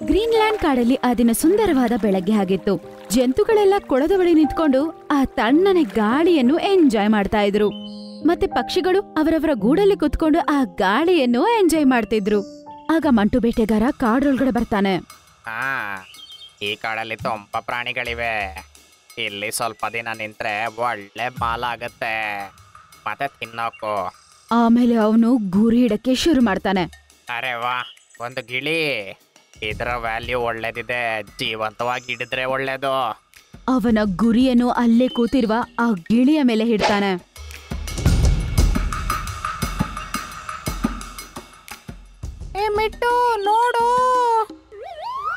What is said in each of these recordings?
Greenland ಕಾಡಲ್ಲಿ ಆ ದಿನ ಸುಂದರವಾದ ಬೆಳಗ್ಗೆ ಆಗಿತ್ತು. ಜಂತುಗಳೆಲ್ಲ ಕೊಳದ ಬಳಿ ನಿಂತ್ಕೊಂಡು ಆ ತಣ್ಣನೆ ಗಾಳಿಯನ್ನು ಎಂಜಾಯ್ ಮಾಡ್ತಾ ಇದ್ರು. ಮತ್ತೆ ಪಕ್ಷಿಗಳು ಅವರವರ ಗೂಡಲ್ಲಿ ಕುತ್ಕೊಂಡು ಆ ಗಾಳಿಯನ್ನು ಎಂಜಾಯ್ ಮಾಡ್ತಿದ್ರು. ಆಗ ಮಂಟು ಬೇಟೆಗಾರ ಕಾಡೊಳಗಡೆ ಬರ್ತಾನೆ. ಈ ಕಾಡಲ್ಲಿ ತುಂಬಾ ಪ್ರಾಣಿಗಳಿವೆ. ಇಲ್ಲಿ ಸ್ವಲ್ಪ ದಿನ ನಿಂತ್ರೆ ಒಳ್ಳೆ ಮಾಲ ಆಗತ್ತೆ, ಮತ್ತೆ ತಿನ್ನೋಕು. ಆಮೇಲೆ ಅವನು ಗುರಿ ಹಿಡಕ್ಕೆ ಶುರು ಮಾಡ್ತಾನೆ. ಅರೆ ವಾ, ಒಂದು ಗಿಳಿ. ಇದರ ವ್ಯಾಲ್ಯೂ ಒಳ್ಳೇದಿದೆ, ಜೀವಂತವಾಗಿ ಹಿಡಿದ್ರೆ ಒಳ್ಳೇದು. ಅವನ ಗುರಿಯನ್ನು ಅಲ್ಲೇ ಕೂತಿರುವ ಆ ಗಿಳಿಯ ಮೇಲೆ ಹಿಡ್ತಾನೆ. ಮಿಟ್ಟು ನೋಡು.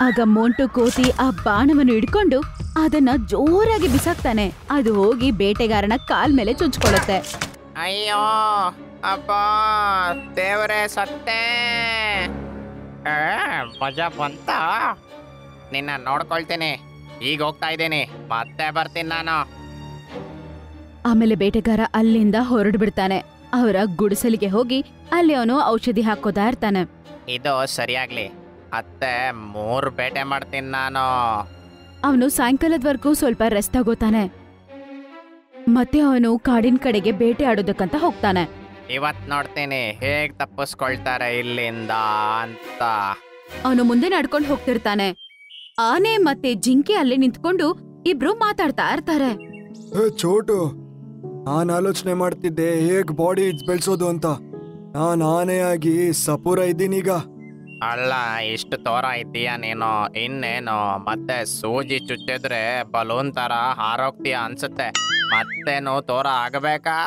ಆಗ ಮೋಂಟು ಕೋತಿ ಆ ಬಾಣವನ್ನು ಹಿಡ್ಕೊಂಡು ಅದನ್ನ ಜೋರಾಗಿ ಬಿಸಾಕ್ತಾನೆ. ಅದು ಹೋಗಿ ಬೇಟೆಗಾರನ ಕಾಲ್ ಮೇಲೆ ಚುಚ್ಕೊಳ್ಳುತ್ತೆ. ಅಯ್ಯೋ ಅಪ್ಪ, ದೇವರೇ ಸತ್ತೆ. ಮಜಾ ಬಂತ. ನಿನ್ನ ನೋಡ್ಕೊಳ್ತೀನಿ. ಈಗ ಹೋಗ್ತಾ ಇದ್ದೀನಿ, ಮತ್ತೆ ಬರ್ತೀನಿ ನಾನು. ಆಮೇಲೆ ಬೇಟೆಗಾರ ಅಲ್ಲಿಂದ ಹೊರಡು ಬಿಡ್ತಾನೆ. ಅವರ ಗುಡಿಸಲಿಗೆ ಹೋಗಿ ಅಲ್ಲಿ ಅವನು ಔಷಧಿ ಹಾಕೋತಾ ಇರ್ತಾನೆ. ಇದು ಸರಿಯಾಗ್ಲಿ, ಮತ್ತೆ 3 ಬೇಟೆ ಮಾಡ್ತೀನಿ ನಾನು. ಅವನು ಸಾಯಂಕಾಲದವರೆಗೂ ಸ್ವಲ್ಪ ರೆಸ್ಟ್ ತಗೋತಾನೆ. ಮತ್ತೆ ಅವನು ಕಾಡಿನ ಕಡೆಗೆ ಬೇಟೆ ಆಡೋದಕ್ಕಂತ ಹೋಗ್ತಾನೆ. ಇವತ್ ನೋಡ್ತೀನಿ ಹೇಗ್ ತಪ್ಪಿಸ್ಕೊಳ್ತಾರೆ ಇಲ್ಲಿಂದ ಅಂತ. ಅವನು ಮುಂದೆ ನಡ್ಕೊಂಡು ಹೋಗ್ತಿರ್ತಾನೆ. ಆನೆ ಮತ್ತೆ ಜಿಂಕೆ ಅಲ್ಲಿ ನಿಂತ್ಕೊಂಡು ಇಬ್ರು ಮಾತಾಡ್ತಾ ಇರ್ತಾರೆ. ಚೋಟು, ನಾನ್ ಆಲೋಚನೆ ಮಾಡ್ತಿದ್ದೆ ಹೇಗ್ ಬಾಡಿ ಬೆಳೆಸೋದು ಅಂತ. ನಾನ್ ಆನೆಯಾಗಿ ಸಪೂರ ಇದ್ದೀನೀಗ. ಅಲ್ಲ, ಇಷ್ಟು ತೋರ ಇದ್ದೀಯ ನೀನು. ಇನ್ನೇನು, ಮತ್ತೆ ಸೂಜಿ ಚುಚ್ಚಿದ್ರೆ ಬಲೂನ್ ತರ ಹಾರೋಗ್ತೀಯ ಅನ್ಸುತ್ತೆ. ಮತ್ತೇನು ತೋರ ಆಗಬೇಕಾ?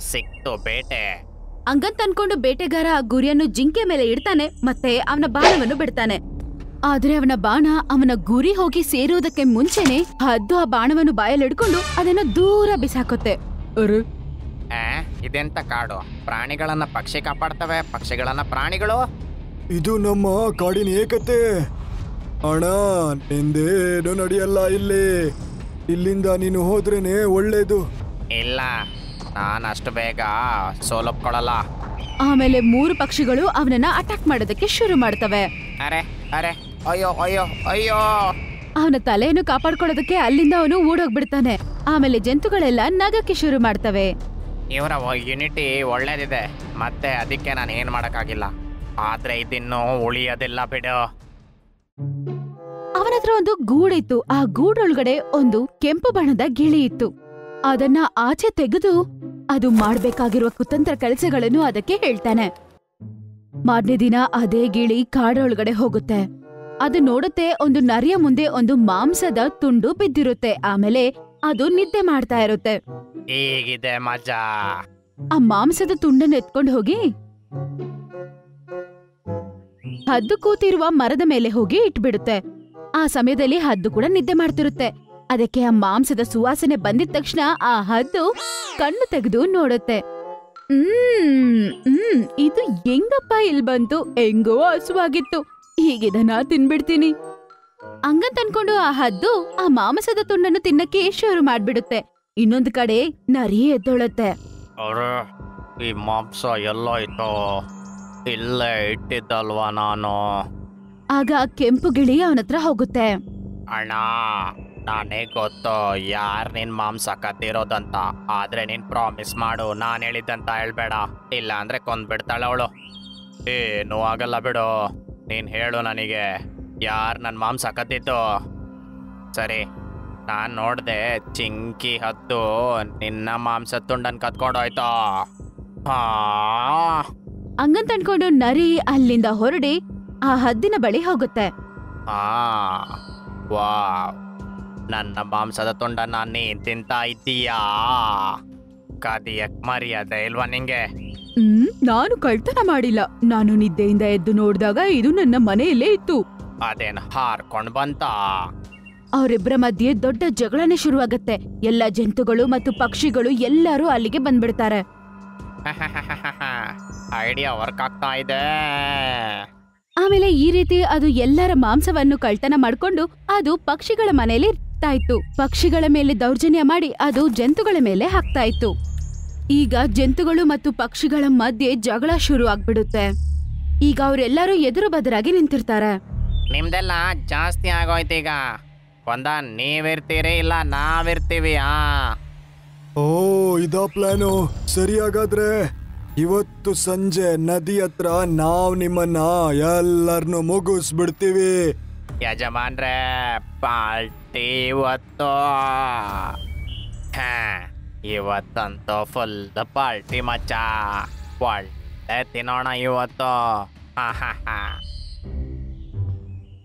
ಸಿಕ್ತು ಬೇಟೆ. ಹಂಗಂತ ಅನ್ಕೊಂಡು ಬೇಟೆಗಾರ ಆ ಗುರಿಯನ್ನು ಜಿಂಕೆ ಮೇಲೆ ಇಡ್ತಾನೆ. ಮತ್ತೆ ಅವನ ಬಾಣವನ್ನು ಬಿಡ್ತಾನೆ. ಆದ್ರೆ ಅವನ ಬಾಣ ಅವನ ಗುರಿ ಹೋಗಿ ಸೇರೋದಕ್ಕೆ ಮುಂಚೆನೆ ಹದ್ದು ಆ ಬಾಣವನ್ನು ಬಾಯಲ್ಲಿ ಹಿಡ್ಕೊಂಡು ಅದನ್ನ ದೂರ ಬಿಸಾಕುತ್ತೆ. ಇದೆಂತ ಕಾಡು? ಪ್ರಾಣಿಗಳನ್ನ ಪಕ್ಷಿ ಕಾಪಾಡ್ತವೆ, ಪಕ್ಷಿಗಳನ್ನ ಪ್ರಾಣಿಗಳು. ಇದು ನಮ್ಮ ಕಾಡಿನ ಏಕತೆ. ಅಣ್ಣ, ನಿಂದೇನು ನಡೆಯಲ್ಲ ಇಲ್ಲಿ. ಇಲ್ಲಿಂದ ನೀನು ಹೋದ್ರೇನೆ ಒಳ್ಳೇದು. ಇಲ್ಲ, ನಾನು ಅಷ್ಟು ಬೇಗ ಸೋಲೊಪ್ಕೊಳ್ಳಲ್ಲ. ಆಮೇಲೆ 3 ಪಕ್ಷಿಗಳು ಅವನನ್ನ ಅಟ್ಯಾಕ್ ಮಾಡೋದಕ್ಕೆ ಶುರು ಮಾಡ್ತವೆ. ಅರೆ ಅರೆ, ಅಯ್ಯೋ ಅಯ್ಯೋ ಅಯ್ಯೋ. ಅವನ ತಲೆಯನ್ನು ಕಾಪಾಡ್ಕೊಳ್ಳೋದಕ್ಕೆ ಅಲ್ಲಿಂದ ಅವನು ಓಡೋಗ್ಬಿಡ್ತಾನೆ. ಆಮೇಲೆ ಜಂತುಗಳೆಲ್ಲ ನಗಕ್ಕೆ ಶುರು ಮಾಡ್ತವೆ. ಇವರ ಯುನಿಟಿ ಒಳ್ಳೇದಿದೆ, ಮತ್ತೆ ಅದಕ್ಕೆ ನಾನು ಏನ್ ಮಾಡಕ್ಕಾಗಿಲ್ಲ. ಆದ್ರೆ ಇದಿನ್ನೂ ಉಳಿಯೋದಿಲ್ಲ ಬಿಡು. ಅವನತ್ರ ಒಂದು ಗೂಡಿತ್ತು. ಆ ಗೂಡೊಳಗಡೆ ಒಂದು ಕೆಂಪು ಬಣ್ಣದ ಗಿಳಿ ಇತ್ತು. ಅದನ್ನ ಆಚೆ ತೆಗೆದು ಅದು ಮಾಡ್ಬೇಕಾಗಿರುವ ಕುತಂತ್ರ ಕೆಲಸಗಳನ್ನು ಅದಕ್ಕೆ ಹೇಳ್ತಾನೆ. ಮಾರನೇ ದಿನ ಅದೇ ಗಿಳಿ ಕಾಡೊಳಗಡೆ ಹೋಗುತ್ತೆ. ಅದು ನೋಡುತ್ತೆ, ಒಂದು ನರಿಯ ಮುಂದೆ ಒಂದು ಮಾಂಸದ ತುಂಡು ಬಿದ್ದಿರುತ್ತೆ. ಆಮೇಲೆ ಅದು ನಿದ್ದೆ ಮಾಡ್ತಾ ಇರುತ್ತೆ. ಹೀಗಿದೆ ಮಜಾ. ಆ ಮಾಂಸದ ತುಂಡನ್ನು ಎತ್ಕೊಂಡು ಹೋಗಿ ಹದ್ದು ಕೂತಿರುವ ಮರದ ಮೇಲೆ ಹೋಗಿ ಇಟ್ಬಿಡುತ್ತೆ. ಆ ಸಮಯದಲ್ಲಿ ಹದ್ದು ಕೂಡ ನಿದ್ದೆ ಮಾಡ್ತಿರುತ್ತೆ. ಅದಕ್ಕೆ ಆ ಮಾಂಸದ ಸುವಾಸನೆ ಬಂದಿದ ತಕ್ಷಣ ಆ ಹದ್ದು ಕಣ್ಣು ತೆಗೆದು ನೋಡುತ್ತೆ. ಇದು ಹೆಂಗಪ್ಪ ಇಲ್ ಬಂತು? ಹೆಂಗೋ ಹಸುವಾಗಿತ್ತು, ಹೀಗಿದನ ತಿನ್ಬಿಡ್ತೀನಿ ಹಂಗಂತ ಅನ್ಕೊಂಡು ಆ ಹದ್ದು ಆ ಮಾಂಸದ ತುಂಡನ್ನು ತಿನ್ನಕ್ಕೆ ಶುರು ಮಾಡ್ಬಿಡುತ್ತೆ. ಇನ್ನೊಂದು ಕಡೆ ನರಿ ಎದ್ದೊಳುತ್ತೆ. ಈ ಮಾಂಸ ಎಲ್ಲೋಯ್ತು? ಇಲ್ಲೇ ಇಟ್ಟಿದ್ದಲ್ವಾ ನಾನು. ಆಗ ಕೆಂಪು ಗಿಳಿ ಅವನತ್ರ ಹೋಗುತ್ತೆ. ಅಣ್ಣ, ನಾನೇ ಗೊತ್ತು ಯಾರ್ ನಿನ್ ಮಾಂಸ ಕದ್ದಿರೋದಂತ. ಆದ್ರೆ ನೀನ್ ಪ್ರಾಮಿಸ್ ಮಾಡು, ನಾನ್ ಹೇಳಿದ್ದಂತ ಹೇಳ್ಬೇಡ. ಇಲ್ಲ ಅಂದ್ರೆ ಕೊಂದ್ಬಿಡ್ತಾಳೆ ಅವಳು. ಏನೂ ಆಗಲ್ಲ ಬಿಡು. ನೀನ್ ಹೇಳು ನನಗೆ, ಯಾರ್ ನನ್ ಮಾಂಸ ಕದ್ದಿದ್ದು? ಸರಿ, ನಾನ್ ನೋಡ್ದೆ ಚಿಂಕಿ ಹದ್ದು ನಿನ್ನ ಮಾಂಸ ತುಂಡನ್ ಕತ್ಕೊಂಡೋಯ್ತು. ಹಂಗಂತ ಅನ್ಕೊಂಡು ನರಿ ಅಲ್ಲಿಂದ ಹೊರಡಿ ಆ ಹದ್ದಿನ ಬಳಿ ಹೋಗುತ್ತೆ. ವಾವ್, ನನ್ನ ಮಾಂಸದ ತುಂಡನ್ನ ನೀನ್ ತಿಂತಾ ಇದ್ದೀಯಾ? ಕದಿಯಕ್ ಮರ್ಯಾದೆ ಇಲ್ವಾ ನಿಂಗೆ? ನಾನು ಕಳ್ತನ ಮಾಡಿಲ್ಲ. ನಾನು ನಿದ್ದೆಯಿಂದ ಎದ್ದು ನೋಡಿದಾಗ ಇದು ನನ್ನ ಮನೆಯಲ್ಲೇ ಇತ್ತು. ಅದೇನ್ ಹಾರ್ಕೊಂಡ್ ಬಂತ? ಅವರಿಬ್ಬರ ಮಧ್ಯೆ ದೊಡ್ಡ ಜಗಳನೆ ಶುರುವಾಗತ್ತೆ. ಎಲ್ಲ ಜಂತುಗಳು ಮತ್ತು ಪಕ್ಷಿಗಳು ಎಲ್ಲರೂ ಅಲ್ಲಿಗೆ ಬಂದ್ಬಿಡ್ತಾರೆ. ಐಡಿಯಾ ವರ್ಕ್ ಆಗ್ತಾ ಇದೆ. ಆಮೇಲೆ ಈ ರೀತಿ ಅದು ಎಲ್ಲರ ಮಾಂಸವನ್ನು ಕಳ್ತನ ಮಾಡ್ಕೊಂಡು ಅದು ಪಕ್ಷಿಗಳ ಮನೆಯಲ್ಲಿ ಹಾಕ್ತಾ ಇತ್ತು. ಪಕ್ಷಿಗಳ ಮೇಲೆ ದೌರ್ಜನ್ಯ ಮಾಡಿ ಅದು ಜಂತುಗಳ ಮೇಲೆ ಹಾಕ್ತಾ ಇತ್ತು. ಈಗ ಜಂತುಗಳು ಮತ್ತು ಪಕ್ಷಿಗಳ ಮಧ್ಯೆ ಜಗಳ ಶುರು ಆಗ್ಬಿಡುತ್ತೆ. ಈಗ ಅವರೆಲ್ಲರೂ ಎದುರು ಬದರಾಗಿ ನಿಂತಿರ್ತಾರೆ. ನಿಮ್ದೆಲ್ಲ ಜಾಸ್ತಿ ಆಗೋಯ್ತು. ಈಗ ಒಂದ ನೀವಿರ್ತೀರಿ ಇಲ್ಲ ನಾವಿರ್ತೀವಿ. ಓ ಇದಾ ಪ್ಲಾನು. ಸರಿ, ಹಾಗಾದ್ರೆ ಇವತ್ತು ಸಂಜೆ ನದಿ ಹತ್ರ ನಾವ್ ನಿಮ್ಮನ್ನ ಎಲ್ಲರನ್ನು ಮುಗಿಸ್ಬಿಡ್ತೀವಿ. ಯಜಮಾನ್ರೆ, ಪಾರ್ಟಿ ಇವತ್ತು. ಇವತ್ತಂತೂ ಫುಲ್ ಪಾರ್ಟಿ ಮಚ್ಚ. ಒಳ್ಳೆ ತಿನ್ನೋಣ ಇವತ್ತು.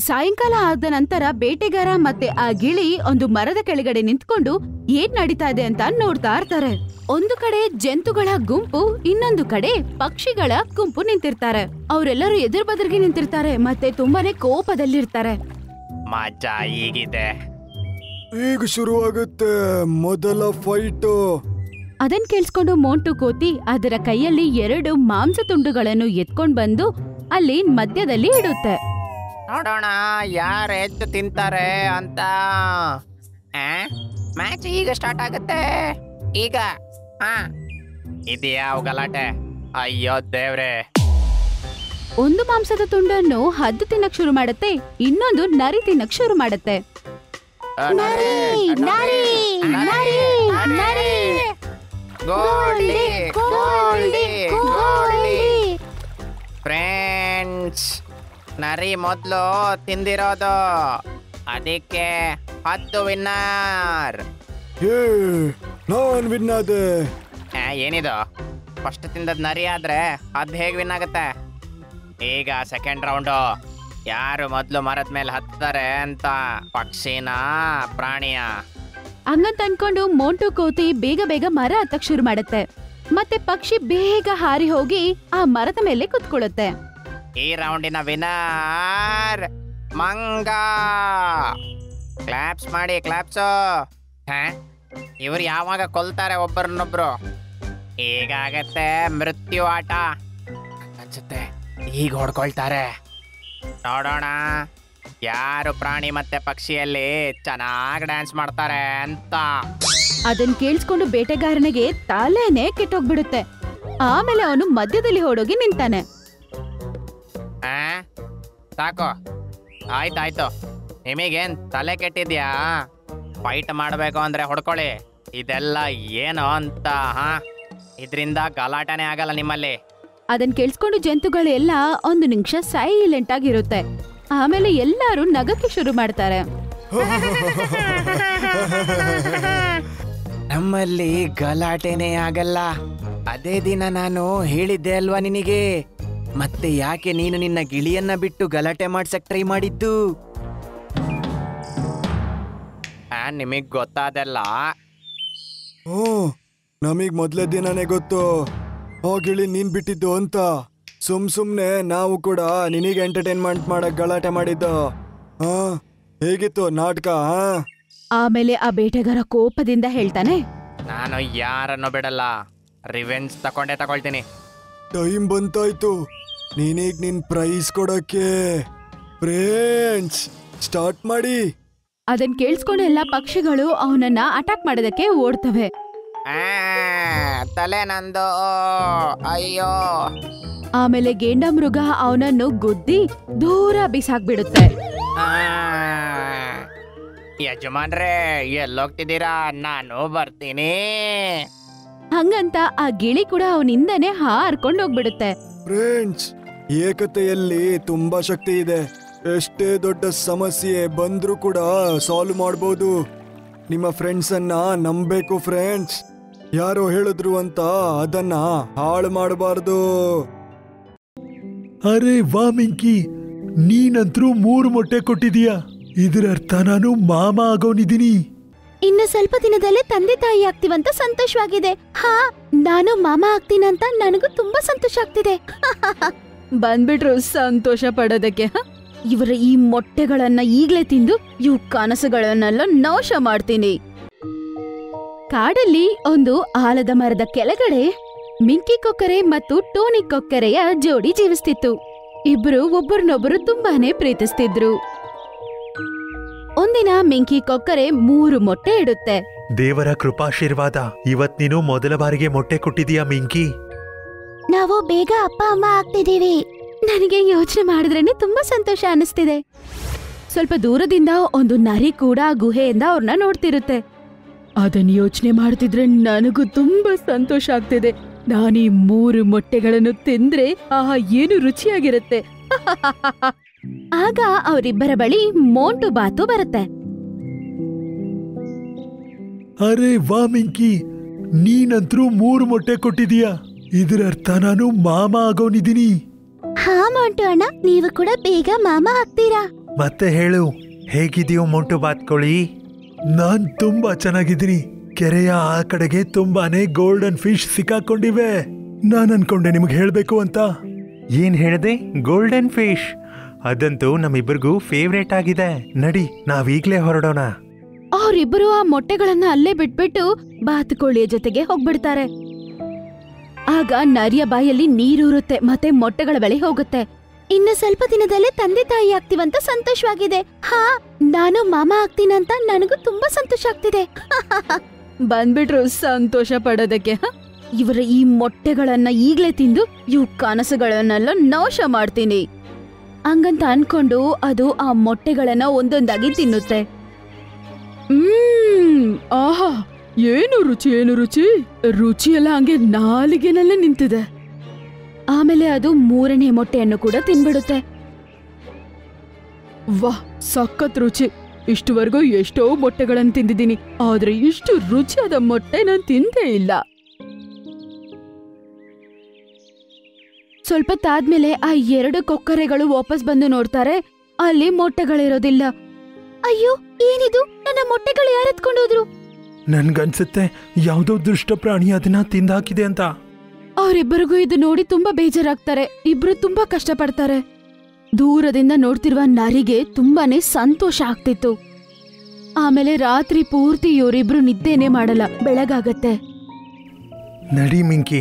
ಸಾಯಂಕಾಲ ಆದ ನಂತರ ಬೇಟೆಗಾರ ಮತ್ತೆ ಆ ಗಿಳಿ ಒಂದು ಮರದ ಕೆಳಗಡೆ ನಿಂತ್ಕೊಂಡು ಏನ್ ನಡೀತಾ ಇದೆ ಅಂತ ನೋಡ್ತಾ ಇರ್ತಾರೆ. ಒಂದು ಕಡೆ ಜಂತುಗಳ ಗುಂಪು, ಇನ್ನೊಂದು ಕಡೆ ಪಕ್ಷಿಗಳ ಗುಂಪು ನಿಂತಿರ್ತಾರೆ. ಅವರೆಲ್ಲರೂ ಎದುರು ಬದರಿಗೆ ನಿಂತಿರ್ತಾರೆ ಮತ್ತೆ ತುಂಬಾನೇ ಕೋಪದಲ್ಲಿರ್ತಾರೆ. ಮಜಾ ಈಗಿದೆ. ಈಗ ಶುರುವಾಗುತ್ತೆ ಮೊದಲ ಫೈಟು. ಅದನ್ ಕೇಳಿಸ್ಕೊಂಡು ಮೋಂಟು ಕೋತಿ ಅದರ ಕೈಯಲ್ಲಿ 2 ಮಾಂಸ ತುಂಡುಗಳನ್ನು ಎತ್ಕೊಂಡ್ ಬಂದು ಅಲ್ಲಿ ಮಧ್ಯದಲ್ಲಿ ಇಡುತ್ತೆ. ನೋಡೋಣ ಯಾರು ಹೆಚ್ಚು ತಿಂತಾರೆ ಅಂತ. ಮ್ಯಾಚ್ ಈಗ ಸ್ಟಾರ್ಟ್ ಆಗುತ್ತೆ. ಈಗ ಇದೆಯಾ ಗಲಾಟೆ? ಅಯ್ಯೋ ದೇವ್ರೆ. ಒಂದು ಮಾಂಸದ ತುಂಡನ್ನು ಹದ್ದು ತಿನ್ನಕ್ ಶುರು ಮಾಡುತ್ತೆ, ಇನ್ನೊಂದು ನರಿ ತಿನ್ನಕ್ ಶುರು ಮಾಡುತ್ತೆ. ಫ್ರೆಂಡ್ಸ್, ನರಿ ಮೊದ್ಲು ತಿಂದಿರೋದು, ಅದಕ್ಕೆ 10 ವಿನ್ನರ್. ನಾನ್ ವಿನ್ ಆದೆ. ಏನಿದು? ಫಸ್ಟ್ ತಿಂದದ್ ನರಿ ಆದ್ರೆ ಅದ್ ಹೇಗ್ ವಿನ್ ಆಗುತ್ತೆ? ಈಗ ಸೆಕೆಂಡ್ ರೌಂಡು. ಯಾರು ಮೊದ್ಲು ಮರದ ಮೇಲೆ ಹತ್ತಾರೆ ಅಂತ. ಪಕ್ಷಿನ ಪ್ರಾಣಿಯ? ಹಂಗಂತ ಅನ್ಕೊಂಡು ಮೋಂಟು ಕೋತಿ ಬೇಗ ಬೇಗ ಮರ ಹತ್ತಕ್ ಶುರು ಮಾಡುತ್ತೆ. ಮತ್ತೆ ಪಕ್ಷಿ ಬೇಗ ಹಾರಿ ಹೋಗಿ ಆ ಮರದ ಮೇಲೆ ಕುತ್ಕೊಳ್ಳುತ್ತೆ. ಈ ರೌಂಡಿನ ವಿನರ್ ಮಂಗ. ಕ್ಲಾಪ್ಸ್ ಮಾಡಿ, ಕ್ಲಾಪ್ಸು. ಇವ್ರು ಯಾವಾಗ ಕೊಲ್ತಾರೆ ಒಬ್ಬರನ್ನೊಬ್ರು. ಈಗಾಗತ್ತೆ ಮೃತ್ಯು ಆಟ ಅನ್ಸುತ್ತೆ. ಈಗ ಹೊಡ್ಕೊಳ್ತಾರೆ. ನೋಡೋಣ ಯಾರು ಪ್ರಾಣಿ ಮತ್ತೆ ಪಕ್ಷಿಯಲ್ಲಿ ಚೆನ್ನಾಗಿ ಡ್ಯಾನ್ಸ್ ಮಾಡ್ತಾರೆ ಅಂತ. ಅದನ್ ಕೇಳಿಸ್ಕೊಂಡು ಬೇಟೆಗಾರನಿಗೆ ತಲೆನೇ ಕೆಟ್ಟೋಗ್ಬಿಡುತ್ತೆ. ಆಮೇಲೆ ಅವನು ಮಧ್ಯದಲ್ಲಿ ಓಡೋಗಿ ನಿಂತಾನೆ. ಸಾಕು, ಆಯ್ತಾಯ್ತು. ನಿಮಗೇನ್ ತಲೆ ಕೆಟ್ಟಿದ್ಯಾ? ಫೈಟ್ ಮಾಡಬೇಕು ಅಂದ್ರೆ ಹೊಡ್ಕೊಳ್ಳಿ. ಇದೆಲ್ಲ ಏನು ಅಂತ? ಇದರಿಂದ ಗಲಾಟನೆ ಆಗಲ್ಲ ನಿಮ್ಮಲ್ಲಿ. ಅದನ್ ಕೇಳಿಸ್ಕೊಂಡು ಜಂತುಗಳೆಲ್ಲ 1 ನಿಮಿಷ ಸೈಲೆಂಟ್ ಆಗಿರುತ್ತೆ. ಆಮೇಲೆ ಎಲ್ಲರೂ ನಗಕ್ಕೆ ಶುರು ಮಾಡ್ತಾರೆ. ನಮ್ಮಲ್ಲಿ ಗಲಾಟೆನೇ ಆಗಲ್ಲ. ಅದೇ ದಿನ ನಾನು ಹೇಳಿದ್ದೆ ಅಲ್ವಾ ನಿನಗೆ? ಮತ್ತೆ ಯಾಕೆ ನೀನು ನಿನ್ನ ಗಿಳಿಯನ್ನ ಬಿಟ್ಟು ಗಲಾಟೆ ಮಾಡ್ಸಕ್ ಟ್ರೈ ಮಾಡಿದ್ದು? ನಿಮಗ್ ಗೊತ್ತಾದಲ್ಲ. ನಮಗ್ ಮೊದ್ಲೇ ದಿನನೇ ಗೊತ್ತು ಆ ಗಿಳಿ ನೀನ್ ಬಿಟ್ಟಿದ್ದು ಅಂತ. ಸುಮ್ನೆ ನಾವು ಕೂಡ ನಿನಗೆ ಎಂಟರ್ಟೈನ್ಮೆಂಟ್ ಮಾಡಕ್ ಗಲಾಟೆ ಮಾಡಿದ್ದು. ಹೇಗಿತ್ತು ನಾಟಕ? ಆಮೇಲೆ ಆ ಬೇಟೆಗಾರ ಕೋಪದಿಂದ ಹೇಳ್ತಾನೆ, ನಾನು ಯಾರನ್ನು ಬಿಡಲ್ಲ. ರಿವೆಂಜ್ ತಗೊಳ್ತೀನಿ. ಟೈಮ್ ಬಂತಾಯ್ತು ನೀನೀಗ ನಿನ್ ಪ್ರೈಸ್ ಕೊಡಕ್ಕೆ. ಫ್ರೆಂಡ್ಸ್, ಸ್ಟಾರ್ಟ್ ಮಾಡಿ. ಅದನ್ ಕೇಳಿಸ್ಕೊಂಡು ಎಲ್ಲಾ ಪಕ್ಷಿಗಳು ಅವನನ್ನ ಅಟ್ಯಾಕ್ ಮಾಡೋದಕ್ಕೆ ಓಡ್ತವೆ. ತಲೆ ನಂದು, ಅಯ್ಯೋ. ಆಮೇಲೆ ಗೇಂಡ ಮೃಗ ಅವನನ್ನು ಗುದ್ದಿ ದೂರ ಬಿಸಾಕ್ಬಿಡುತ್ತೆ. ಯಜಮಾನ್ರೆ, ಎಲ್ಲೋಗ್ತಿದ್ದೀರಾ? ನಾನು ಬರ್ತೀನಿ. ಹಂಗಂತ ಆ ಗಿಳಿ ಕೂಡ ಅವನಿಂದನೇ ಹಾರ್ಕೊಂಡು ಹೋಗ್ಬಿಡುತ್ತೆ. ಫ್ರೆಂಡ್ಸ್, ಏಕತೆಯಲ್ಲಿ ತುಂಬಾ ಶಕ್ತಿ ಇದೆ. ಎಷ್ಟೇ ದೊಡ್ಡ ಸಮಸ್ಯೆ ಬಂದ್ರೂ ಕೂಡ ಸಾಲ್ವ್ ಮಾಡ್ಬೋದು. ನಿಮ್ಮ ಫ್ರೆಂಡ್ಸ್ ಅನ್ನ ನಂಬೇಕು ಫ್ರೆಂಡ್ಸ್. ಯಾರೋ ಹೇಳಿದ್ರು ಅಂತ ಅದನ್ನ ಹಾಳು ಮಾಡಬಾರ್ದು. ಅರೆ ವಾ ಮಿಂಕಿ, ನೀನಂತರೂ 3 ಮೊಟ್ಟೆ ಕೊಟ್ಟಿದೀಯ. ಇದರ ಅರ್ಥ ನಾನು ಮಾಮ ಆಗೋನಿದ್ದೀನಿ. ಇನ್ನು ಸ್ವಲ್ಪ ದಿನದಲ್ಲೇ ತಂದೆ ತಾಯಿ ಆಗ್ತೀವಂತ ಸಂತೋಷವಾಗಿದೆ. ನಾನು ಮಾಮ ಆಗ್ತೀನಂತ ನನಗೂ ತುಂಬಾ ಸಂತೋಷ ಆಗ್ತಿದೆ. ಬಂದ್ಬಿಟ್ರು ಸಂತೋಷ ಪಡೋದಕ್ಕೆ. ಇವರ ಈ ಮೊಟ್ಟೆಗಳನ್ನ ಈಗ್ಲೇ ತಿಂದು ಇವು ಕನಸುಗಳನ್ನೆಲ್ಲ ನಾಶ ಮಾಡ್ತೀನಿ. ಕಾಡಲ್ಲಿ ಒಂದು ಆಲದ ಮರದ ಕೆಳಗಡೆ ಮಿಂಕಿ ಕೊಕ್ಕರೆ ಮತ್ತು ಟೋನಿ ಕೊಕ್ಕರೆಯ ಜೋಡಿ ಜೀವಿಸ್ತಿತ್ತು. ಇಬ್ರು ಒಬ್ಬರನ್ನೊಬ್ಬರು ತುಂಬಾನೇ ಪ್ರೀತಿಸ್ತಿದ್ರು. ಒಂದಿನ ಮಿಂಕಿ ಕೊಕ್ಕರೆ 3 ಮೊಟ್ಟೆ ಇಡುತ್ತೆ. ದೇವರ ಕೃಪಾಶೀರ್ವಾದ, ಇವತ್ ನೀನು ಮೊದಲ ಬಾರಿಗೆ ಮೊಟ್ಟೆ ಕೊಟ್ಟಿದೀಯಾ ಮಿಂಕಿ. ನಾವು ಬೇಗ ಅಪ್ಪ ಅಮ್ಮ ಆಗ್ತಿದೀವಿ. ನನಗೆ ಯೋಚನೆ ಮಾಡಿದ್ರೇನೆ ತುಂಬಾ ಸಂತೋಷ ಅನಿಸ್ತಿದೆ. ಸ್ವಲ್ಪ ದೂರದಿಂದ ಒಂದು ನರಿ ಕೂಡ ಆ ಗುಹೆಯಿಂದ ಅವ್ರನ್ನ ನೋಡ್ತಿರುತ್ತೆ. ಅದನ್ನ ಯೋಚನೆ ಮಾಡ್ತಿದ್ರೆ ನನಗೂ ತುಂಬಾ ಸಂತೋಷ ಆಗ್ತಿದೆ. ನಾನೀ 3 ಮೊಟ್ಟೆಗಳನ್ನು ತಿಂದ್ರೆ ಆಹಾ ಏನು ರುಚಿಯಾಗಿರುತ್ತೆ. ಆಗ ಅವರಿಬ್ಬರ ಬಳಿ ಮೋಂಟು ಬಾತು ಬರುತ್ತೆ. ಅರೆ ವಾ ಮಿಂಕಿ, ನೀನಂತ್ರೂ 3 ಮೊಟ್ಟೆ ಕೊಟ್ಟಿದೀಯಾ. ಇದರ ಅರ್ಥ ನಾನು ಮಾಮ ಆಗೋನಿದ್ದೀನಿ. ಹಾ ಮೋಂಟು ಅಣ್ಣ, ನೀವು ಕೂಡ ಬೇಗ ಮಾಮ ಆಗ್ತೀರಾ. ಮತ್ತೆ ಹೇಳು, ಹೇಗಿದೆಯೋ ಮೊಂಟು ಬಾತ್ಕೊಳ್ಳಿ. ನಾನ್ ತುಂಬಾ ಚೆನ್ನಾಗಿದ್ದೀನಿ. ಕೆರೆಯ ಆ ಕಡೆಗೆ ತುಂಬಾನೇ ಗೋಲ್ಡನ್ ಫಿಶ್ ಸಿಕ್ಕಾಕೊಂಡಿವೆ. ನಾನ್ ಅನ್ಕೊಂಡೆ ನಿಮ್ಗೆ ಹೇಳ್ಬೇಕು ಅಂತ. ಏನ್ ಹೇಳ್ದೆ? Golden fish? ಅದಂತೂ ನಮ್ಮಿಬ್ಬರಿಗೂ ಫೇವ್ರೇಟ್ ಆಗಿದೆ. ನಡಿ, ನಾವೀಗ್ಲೇ ಹೊರಡೋಣ. ಅವರಿಬ್ಬರು ಆ ಮೊಟ್ಟೆಗಳನ್ನ ಅಲ್ಲೇ ಬಿಟ್ಬಿಟ್ಟು ಬಾತುಕೋಳಿಯ ಜೊತೆಗೆ ಹೋಗ್ಬಿಡ್ತಾರೆ. ಆಗ ನರಿಯ ಬಾಯಲ್ಲಿ ನೀರೂರುತ್ತೆ ಮತ್ತೆ ಮೊಟ್ಟೆಗಳ ಬಳಿ ಹೋಗುತ್ತೆ. ಇನ್ನು ಸ್ವಲ್ಪ ದಿನದಲ್ಲೇ ತಂದೆ ತಾಯಿ ಆಗ್ತೀವಂತ ಸಂತೋಷವಾಗಿದೆ. ಹಾ, ನಾನು ಮಾಮ ಆಗ್ತೀನಂತ ನನಗೂ ತುಂಬಾ ಸಂತೋಷ ಆಗ್ತಿದೆ. ಬಂದ್ಬಿಟ್ರು ಸಂತೋಷ ಪಡೋದಕ್ಕೆ. ಇವರ ಈ ಮೊಟ್ಟೆಗಳನ್ನ ಈಗ್ಲೇ ತಿಂದು ಇವ್ ಕನಸುಗಳನ್ನೆಲ್ಲ ನಾಶ ಮಾಡ್ತೀನಿ ಹಂಗಂತ ಅನ್ಕೊಂಡು ಅದು ಆ ಮೊಟ್ಟೆಗಳನ್ನ ಒಂದೊಂದಾಗಿ ತಿನ್ನುತ್ತೆ. ಆಹಾ, ಏನು ರುಚಿ, ಏನು ರುಚಿ. ರುಚಿ ಎಲ್ಲ ಹಂಗೆ ನಾಲಿಗೆನಲ್ಲೇ ನಿಂತಿದೆ. ಆಮೇಲೆ ಅದು 3ನೇ ಮೊಟ್ಟೆಯನ್ನು ಕೂಡ ತಿನ್ಬಿಡುತ್ತೆ. ವಾಹ್, ಸಖತ್ ರುಚಿ. ಇಷ್ಟುವರೆಗೂ ಎಷ್ಟೋ ಮೊಟ್ಟೆಗಳನ್ನು ತಿಂದಿದ್ದೀನಿ, ಆದ್ರೆ ಇಷ್ಟು ರುಚಿಯಾದ ಮೊಟ್ಟೆ ನಾನು ತಿಂದೇ ಇಲ್ಲ. ಸ್ವಲ್ಪ ತಾದ್ಮೇಲೆ ಆ 2 ಕೊಕ್ಕರೆಗಳು ವಾಪಸ್ ಬಂದು ನೋಡ್ತಾರೆ. ಅಲ್ಲಿ ಮೊಟ್ಟೆಗಳಿರೋದಿಲ್ಲ. ಅಯ್ಯೋ, ಏನಿದು? ನನ್ನ ಮೊಟ್ಟೆಗಳು ಯಾರು ಎತ್ಕೊಂಡೋದ್ರು? ನನ್ಗನ್ಸುತ್ತೆ ಯಾವ್ದೋ ದುಷ್ಟ ಪ್ರಾಣಿ ಅದನ್ನ ತಿಂದಾಕಿದೆ ಅಂತ. ಅವರಿಬ್ಬರಿಗೂ ಇದು ನೋಡಿ ತುಂಬಾ ಬೇಜಾರಾಗ್ತಾರೆ. ಇಬ್ರು ತುಂಬಾ ಕಷ್ಟಪಡ್ತಾರೆ. ದೂರದಿಂದ ನೋಡ್ತಿರುವ ನರಿಗೆ ತುಂಬಾನೇ ಸಂತೋಷ ಆಗ್ತಿತ್ತು. ಆಮೇಲೆ ರಾತ್ರಿ ಪೂರ್ತಿ ಇವರಿಬ್ರು ನಿದ್ದೆನೇ ಮಾಡಲ್ಲ. ಬೆಳಗಾಗತ್ತೆ. ನಡಿ ಮಿಂಕಿ,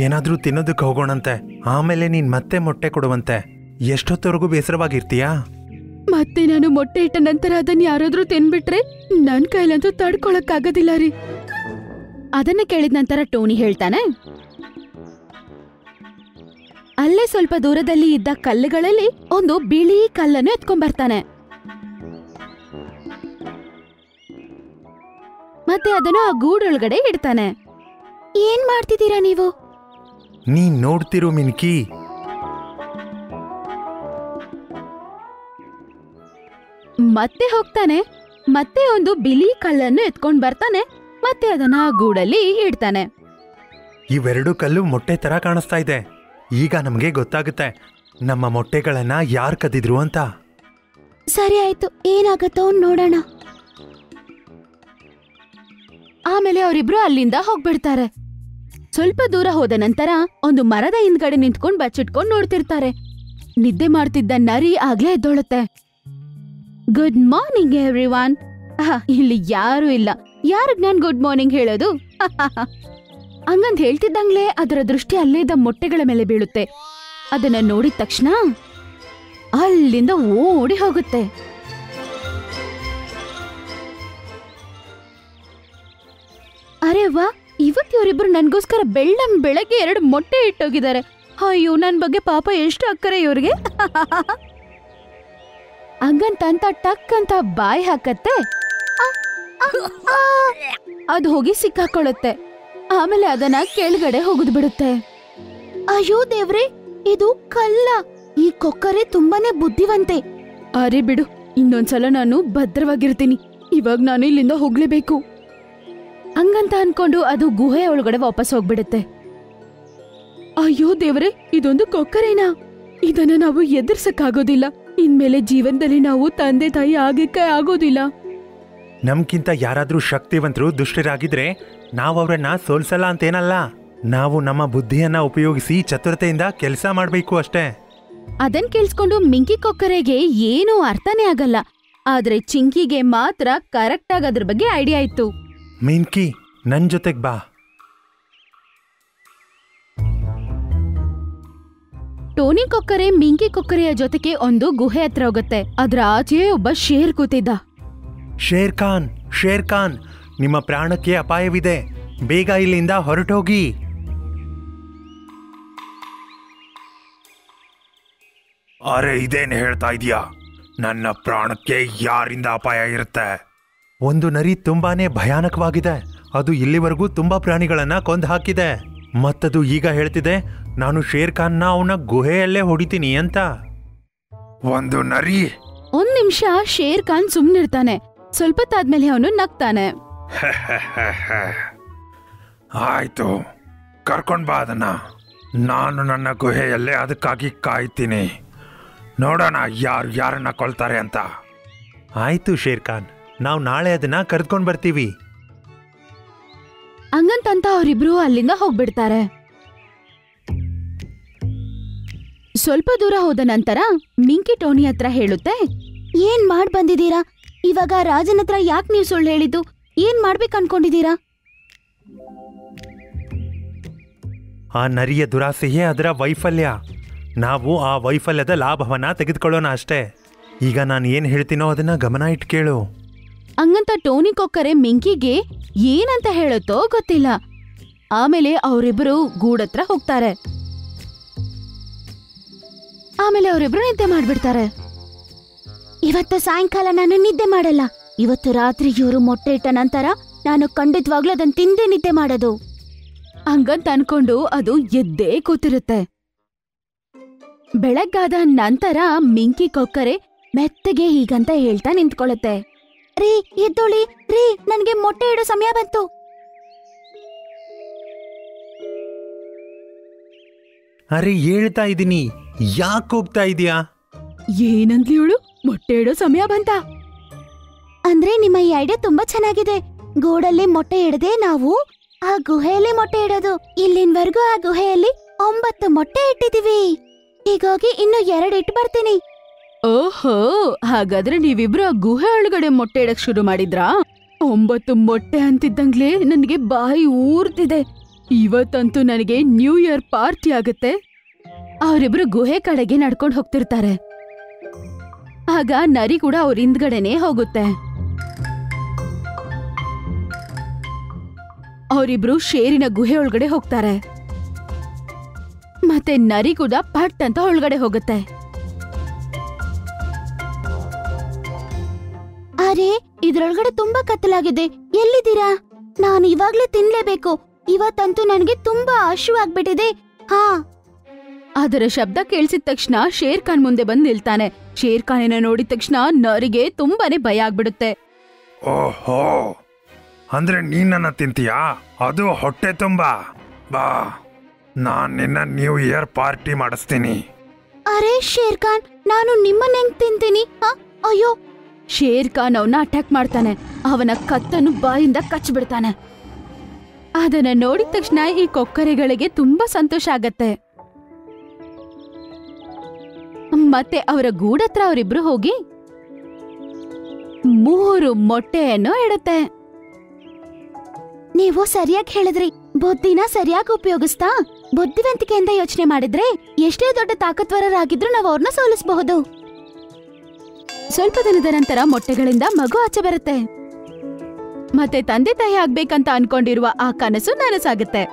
ಏನಾದ್ರೂ ತಿನ್ನೋದಕ್ಕೆ ಹೋಗೋಣಂತೆ. ಆಮೇಲೆ ನೀನ್ ಮತ್ತೆ ಮೊಟ್ಟೆ ಕೊಡುವಂತೆ. ಎಷ್ಟೊತ್ತವರೆಗೂ ಬೇಸರವಾಗಿರ್ತೀಯಾ? ಮತ್ತೆ ನಾನು ಮೊಟ್ಟೆ ಇಟ್ಟ ನಂತರ ಅದನ್ನ ಯಾರಾದ್ರೂ ತಿನ್ಬಿಟ್ರೆ ನನ್ ಕೈಲಂತೂ ತಡ್ಕೊಳಕ್ಕಾಗೋದಿಲ್ಲ ರೀ. ಅದನ್ನ ಕೇಳಿದ ನಂತರ ಟೋನಿ ಹೇಳ್ತಾನೆ, ಅಲ್ಲೇ ಸ್ವಲ್ಪ ದೂರದಲ್ಲಿ ಇದ್ದ ಕಲ್ಲುಗಳಲ್ಲಿ ಒಂದು ಬಿಳಿ ಕಲ್ಲನ್ನು ಎತ್ಕೊಂಡ್ಬರ್ತಾನೆ. ಮತ್ತೆ ಅದನ್ನು ಆ ಗೂಡೊಳಗಡೆ ಇಡ್ತಾನೆ. ಏನ್ ಮಾಡ್ತಿದ್ದೀರಾ ನೀವು? ನೀನ್ ನೋಡ್ತಿರು ಮಿಂಕಿ. ಮತ್ತೆ ಹೋಗ್ತಾನೆ. ಮತ್ತೆ ಒಂದು ಬಿಳಿ ಕಲ್ಲನ್ನು ಎತ್ಕೊಂಡ್ ಬರ್ತಾನೆ. ಮತ್ತೆ ಅದನ್ನ ಆ ಗೂಡಲ್ಲಿ ಇಡ್ತಾನೆ. ಇವೆರಡು ಕಲ್ಲು ಮೊಟ್ಟೆ ತರ ಕಾಣಿಸ್ತಾ ಇದೆ. ಈಗ ನಮ್ಗೆ ಗೊತ್ತಾಗುತ್ತೆ ನಮ್ಮ ಮೊಟ್ಟೆಗಳನ್ನ ಯಾರ್ ಕದಿದ್ರು ಅಂತ. ಸರಿ ಆಯ್ತು, ಏನಾಗತ್ತೋ ನೋಡೋಣ. ಆಮೇಲೆ ಅವರಿಬ್ರು ಅಲ್ಲಿಂದ ಹೋಗ್ಬಿಡ್ತಾರೆ. ಸ್ವಲ್ಪ ದೂರ ಹೋದ ನಂತರ ಒಂದು ಮರದ ಹಿಂದ್ಗಡೆ ನಿಂತ್ಕೊಂಡ್ ಬಚ್ಚಿಟ್ಕೊಂಡ್ ನೋಡ್ತಿರ್ತಾರೆ. ನಿದ್ದೆ ಮಾಡ್ತಿದ್ದ ನರಿ ಆಗ್ಲೇ ಎದ್ದೊಳುತ್ತೆ. Good morning everyone. ಇಲ್ಲಿ ಯಾರು ಇಲ್ಲ, ಯಾರಿಗ್ ನಾನ್ ಗುಡ್ ಮಾರ್ನಿಂಗ್ ಹೇಳೋದು? ಹಂಗಂದ್ ಹೇಳ್ತಿದ್ದಂಗ್ಲೇ ಅದರ ದೃಷ್ಟಿ ಅಲ್ಲೇದ ಮೊಟ್ಟೆಗಳ ಮೇಲೆ ಬೀಳುತ್ತೆ. ಅದನ್ನ ನೋಡಿದ ತಕ್ಷಣ ಅಲ್ಲಿಂದ ಓಡಿ ಹೋಗುತ್ತೆ. ಅರೆ ವಾ, ಇವತ್ತು ಇವರಿಬ್ರು ನನ್ಗೋಸ್ಕರ ಬೆಳಗ್ಗೆ 2 ಮೊಟ್ಟೆ ಇಟ್ಟೋಗಿದ್ದಾರೆ. ಅಯ್ಯೋ, ನನ್ ಬಗ್ಗೆ ಪಾಪ ಎಷ್ಟು ಅಕ್ಕರೆ ಇವ್ರಿಗೆ. ಹಂಗಂತ ಟಕ್ ಅಂತ ಬಾಯಿ ಹಾಕತ್ತೆ. ಅದು ಹೋಗಿ ಸಿಕ್ಕಾಕೊಳ್ಳುತ್ತೆ. ಆಮೇಲೆ ಅದನ್ನ ಕೆಳಗಡೆ ಹೋಗುದ್ ಬಿಡುತ್ತೆ. ಅಯ್ಯೋ ದೇವ್ರೆ, ಇದು ಕಲ್ಲ. ಈ ಕೊಕ್ಕರೆ ತುಂಬಾನೇ ಬುದ್ಧಿವಂತೆ. ಅರೆ ಬಿಡು, ಇನ್ನೊಂದ್ಸಲ ನಾನು ಭದ್ರವಾಗಿರ್ತೀನಿ. ಇವಾಗ ನಾನು ಇಲ್ಲಿಂದ ಹೋಗ್ಲೇಬೇಕು ಹಂಗಂತ ಅನ್ಕೊಂಡು ಅದು ಗುಹೆ ಒಳಗಡೆ ವಾಪಸ್ ಹೋಗ್ಬಿಡುತ್ತೆ. ಅಯ್ಯೋ ದೇವ್ರೆ, ಇದೊಂದು ಕೊಕ್ಕರೇನಾ? ಇದನ್ನ ನಾವು ಎದುರ್ಸಕ್ಕಾಗೋದಿಲ್ಲ. ಇನ್ಮೇಲೆ ಜೀವನದಲ್ಲಿ ನಾವು ತಂದೆ ತಾಯಿ ಆಗಕ್ಕೆ ಆಗೋದಿಲ್ಲ. ನಮ್ಗಿಂತ ಯಾರಾದ್ರೂ ಶಕ್ತಿವಂತರು ದುಷ್ಟರಾಗಿದ್ರೆ ನಾವು ಅವ್ರನ್ನ ಸೋಲ್ಸಲ್ಲ ಅಂತೇನಲ್ಲ. ನಾವು ನಮ್ಮ ಬುದ್ಧಿಯನ್ನ ಉಪಯೋಗಿಸಿ ಚತುರತೆಯಿಂದ ಕೆಲಸ ಮಾಡ್ಬೇಕು ಅಷ್ಟೇ. ಅದನ್ ಕೇಳಿಸ್ಕೊಂಡು ಮಿಂಕಿ ಕೊಕ್ಕರೆಗೆ ಏನೂ ಅರ್ಥನೇ ಆಗಲ್ಲ. ಆದ್ರೆ ಚಿಂಕಿಗೆ ಮಾತ್ರ ಕರೆಕ್ಟ್ ಆಗಿ ಅದ್ರ ಬಗ್ಗೆ ಐಡಿಯಾ ಇತ್ತು. ಮಿಂಕಿ, ನನ್ ಜೊತೆಗ್ ಬಾ. ಟೋನಿ ಕೊಕ್ಕರೆ ಮಿಂಕಿ ಕೊಕ್ಕರೆಯ ಜೊತೆಗೆ ಒಂದು ಗುಹೆ ಹತ್ರ ಹೋಗುತ್ತೆ. ಅದ್ರ ಆಚೆಯೇ ಒಬ್ಬ ಶೇರ್ ಕೂತಿದ್ದ. ಶೇರ್ ಖಾನ್, ಶೇರ್ ಖಾನ್, ನಿಮ್ಮ ಪ್ರಾಣಕ್ಕೆ ಅಪಾಯವಿದೆ, ಬೇಗ ಇಲ್ಲಿಂದ ಹೊರಟೋಗಿ. ಅರೆ, ಇದೇನು ಹೇಳ್ತಾ ಇದೀಯಾ? ನನ್ನ ಪ್ರಾಣಕ್ಕೆ ಯಾರಿಂದ ಅಪಾಯ ಇರುತ್ತೆ? ಒಂದು ನರಿ ತುಂಬಾನೇ ಭಯಾನಕವಾಗಿದೆ. ಅದು ಇಲ್ಲಿವರೆಗೂ ತುಂಬಾ ಪ್ರಾಣಿಗಳನ್ನ ಕೊಂದು ಹಾಕಿದೆ. ಮತ್ತದು ಈಗ ಹೇಳ್ತಿದೆ ನಾನು ಶೇರ್ ಖಾನ್ನ ಅವನ ಗುಹೆಯಲ್ಲೇ ಹೊಡಿತೀನಿ ಅಂತ. ಒಂದು ನರಿ? ಒಂದ್ ನಿಮಿಷ ಶೇರ್ ಖಾನ್ ಸುಮ್ನಿರ್ತಾನೆ. ಸ್ವಲ್ಪ ತಾದ್ಮೇಲೆ ಅವನು ನಗ್ತಾನೆ. ಆಯ್ತು, ಕರ್ಕೊಂಡ್ ಬಾ ಅದನ್ನ. ನಾನು ನನ್ನ ಗುಹೆಯಲ್ಲೇ ಅದಕ್ಕಾಗಿ ಕಾಯ್ತೀನಿ. ನೋಡೋಣ ಯಾರು ಯಾರನ್ನ ಕೊಲ್ತಾರೆ ಅಂತ. ಆಯ್ತು ಶೇರ್ ಖಾನ್, ನಾವು ನಾಳೆ ಅದನ್ನ ಕರೆದುಕೊಂಡು ಬರ್ತೀವಿ. ಹಂಗಂತಂತ ಅವರಿಬ್ರು ಅಲ್ಲಿಂದ ಹೋಗ್ಬಿಡ್ತಾರೆ. ಸ್ವಲ್ಪ ದೂರ ಹೋದ ನಂತರ ಮಿಂಕಿ ಟೋನಿ ಹತ್ರ ಹೇಳುತ್ತೆ, ಏನ್ ಮಾಡ್ ಬಂದಿದ್ದೀರಾ? ಇವಾಗ ರಾಜನ ಹತ್ರ ಯಾಕೆ ನೀವು ಸುಳ್ಳು ಹೇಳಿದ್ದು? ಏನ್ ಮಾಡ್ಬೇಕು ಅನ್ಕೊಂಡಿದ್ದೀರಾ? ಆ ನರಿಯ ದುರಾಸೆಯೇ ಅದರ ವೈಫಲ್ಯ. ನಾವು ಆ ವೈಫಲ್ಯದ ಲಾಭವನ್ನ ತೆಗೆದುಕೊಳ್ಳೋಣ ಅಷ್ಟೇ. ಈಗ ನಾನು ಏನ್ ಹೇಳ್ತೀನೋ ಅದನ್ನ ಗಮನ ಇಟ್ಟು ಕೇಳು. ಹಂಗಂತ ಟೋನಿ ಕೊಕ್ಕರೆ ಮಿಂಕಿಗೆ ಏನಂತ ಹೇಳುತ್ತೋ ಗೊತ್ತಿಲ್ಲ. ಆಮೇಲೆ ಅವರಿಬ್ರು ಗೂಡತ್ರ ಹೋಗ್ತಾರೆ. ಆಮೇಲೆ ಅವರಿಬ್ರು ನಿದ್ದೆ ಮಾಡ್ಬಿಡ್ತಾರೆ. ಇವತ್ತು ಸಾಯಂಕಾಲ ನಾನು ನಿದ್ದೆ ಮಾಡಲ್ಲ. ಇವತ್ತು ರಾತ್ರಿ ಇವರು ಮೊಟ್ಟೆ ಇಟ್ಟ ನಂತರ ನಾನು ಖಂಡಿತವಾಗ್ಲೂ ಅದನ್ನ ತಿಂದೇ ನಿದ್ದೆ ಮಾಡೋದು. ಹಂಗಂತ ಅನ್ಕೊಂಡು ಅದು ಎದ್ದೇ ಕೂತಿರುತ್ತೆ. ಬೆಳಗ್ಗಾದ ನಂತರ ಮಿಂಕಿ ಕೊಕ್ಕರೆ ಮೆತ್ತಗೆ ಹೀಗಂತ ಹೇಳ್ತಾ ನಿಂತ್ಕೊಳ್ಳುತ್ತೆ, ರೀ ಎದ್ದೋಳಿ ರೀ, ನನ್ಗೆ ಮೊಟ್ಟೆ ಇಡೋ ಸಮಯ ಬಂತು. ಅರೆ, ಹೇಳ್ತಾ ಇದ್ದೀನಿ, ಯಾಕೆ ಹೋಗ್ತಾ ಇದೀಯಾ? ಏನಂದ್ಲಿ ಇವಳು? ಮೊಟ್ಟೆ ಇಡೋ ಸಮಯ ಬಂತ ಅಂದ್ರೆ ನಿಮ್ಮ ಈ ಐಡಿಯಾ ತುಂಬಾ ಚೆನ್ನಾಗಿದೆ. ಗೂಡಲ್ಲಿ ಮೊಟ್ಟೆ ಇಡದೆ ನಾವು ಆ ಗುಹೆಯಲ್ಲಿ ಮೊಟ್ಟೆ ಇಡೋದು. ಇಲ್ಲಿನವರೆಗೂ ಆ ಗುಹೆಯಲ್ಲಿ 9 ಮೊಟ್ಟೆ ಇಟ್ಟಿದೀವಿ. ಹೀಗಾಗಿ ಇನ್ನು 2 ಇಟ್ಟು ಬರ್ತೀನಿ. ಓಹೋ, ಹಾಗಾದ್ರೆ ನೀವಿಬ್ರು ಆ ಗುಹೆ ಒಳಗಡೆ ಮೊಟ್ಟೆ ಇಡಕ್ ಶುರು ಮಾಡಿದ್ರಾ? 9 ಮೊಟ್ಟೆ ಅಂತಿದ್ದಂಗ್ಲೇ ನನಗೆ ಬಾಯಿ ಊರ್ತಿದೆ. ಇವತ್ತಂತೂ ನನಗೆ ನ್ಯೂ ಇಯರ್ ಪಾರ್ಟಿ ಆಗುತ್ತೆ. ಅವರಿಬ್ರು ಗುಹೆ ಕಡೆಗೆ ನಡ್ಕೊಂಡು ಹೋಗ್ತಿರ್ತಾರೆ. ಆಗ ನರಿ ಕೂಡ ಅವ್ರ ಹಿಂದ್ಗಡೆನೆ ಹೋಗುತ್ತೆ. ಅವರಿಬ್ರು ಶೇರಿನ ಗುಹೆ ಒಳಗಡೆ ಹೋಗ್ತಾರೆ. ಮತ್ತೆ ನರಿ ಕೂಡ ಪಟ್ ಅಂತ ಒಳಗಡೆ ಹೋಗುತ್ತೆ. ಅರೆ, ಇದ್ರೊಳಗಡೆ ತುಂಬಾ ಕತ್ತಲಾಗಿದೆ. ಎಲ್ಲಿದ್ದೀರಾ? ನಾನು ಇವಾಗ್ಲೇ ತಿನ್ಲೇಬೇಕು. ಇವತ್ತಂತೂ ನನಗೆ ತುಂಬಾ ಹಸಿವಾಗ್ಬಿಟ್ಟಿದೆ. ಹಾ. ಅದರ ಶಬ್ದ ಕೇಳಿಸಿದ ತಕ್ಷಣ ಶೇರ್ ಖಾನ್ ಮುಂದೆ ಬಂದು ನಿಲ್ತಾನೆ. ಶೇರ್ ಖಾನಿನ ನೋಡಿದ ತಕ್ಷಣ ನರಿಗೆ ತುಂಬಾನೇ ಭಯ ಆಗ್ಬಿಡುತ್ತೆ. ಓಹೋ, ಅಂದ್ರೆ ನೀನನ್ನ ತಿಂತೀಯಾ? ಅದು ಹೊಟ್ಟೆ ತುಂಬಾ? ಬಾ, ನಾನ್ ನಿನ್ನ ನ್ಯೂ ಇಯರ್ ಪಾರ್ಟಿ ಮಾಡಿಸ್ತೀನಿ. ಅರೆ ಶೇರ್ ಖಾನ್, ನಾನು ನಿಮ್ಮನ್ನ ಹೆಂಗ್ ತಿಂತೀನಿ? ಅಯ್ಯೋ! ಶೇರ್ ಖಾನ್ ಅವನ್ನ ಅಟ್ಯಾಕ್ ಮಾಡ್ತಾನೆ. ಅವನ ಕತ್ತನ್ನು ಬಾಯಿಂದ ಕಚ್ಚಿಬಿಡ್ತಾನೆ. ಅದನ್ನ ನೋಡಿದ ತಕ್ಷಣ ಈ ಕೊಕ್ಕರೆಗಳಿಗೆ ತುಂಬಾ ಸಂತೋಷ ಆಗತ್ತೆ. ಮತ್ತೆ ಅವರ ಗೂಡತ್ರ ಅವರಿಬ್ರು ಹೋಗಿ 3 ಮೊಟ್ಟೆಯನ್ನು ಇಡುತ್ತೆ. ನೀವು ಸರಿಯಾಗಿ ಹೇಳಿದ್ರಿ. ಬುದ್ಧಿನ ಸರಿಯಾಗಿ ಉಪಯೋಗಿಸ್ತಾ ಬುದ್ಧಿವಂತಿಕೆಯಿಂದ ಯೋಚನೆ ಮಾಡಿದ್ರೆ ಎಷ್ಟೇ ದೊಡ್ಡ ತಾಕತ್ವರರಾಗಿದ್ರು ನಾವು ಅವ್ರನ್ನ ಸೋಲಿಸಬಹುದು. ಸ್ವಲ್ಪ ದಿನದ ನಂತರ ಮೊಟ್ಟೆಗಳಿಂದ ಮಗು ಆಚೆ ಬರುತ್ತೆ. ಮತ್ತೆ ತಂದೆ ತಾಯಿ ಆಗ್ಬೇಕಂತ ಅನ್ಕೊಂಡಿರುವ ಆ ಕನಸು ನನಸಾಗುತ್ತೆ.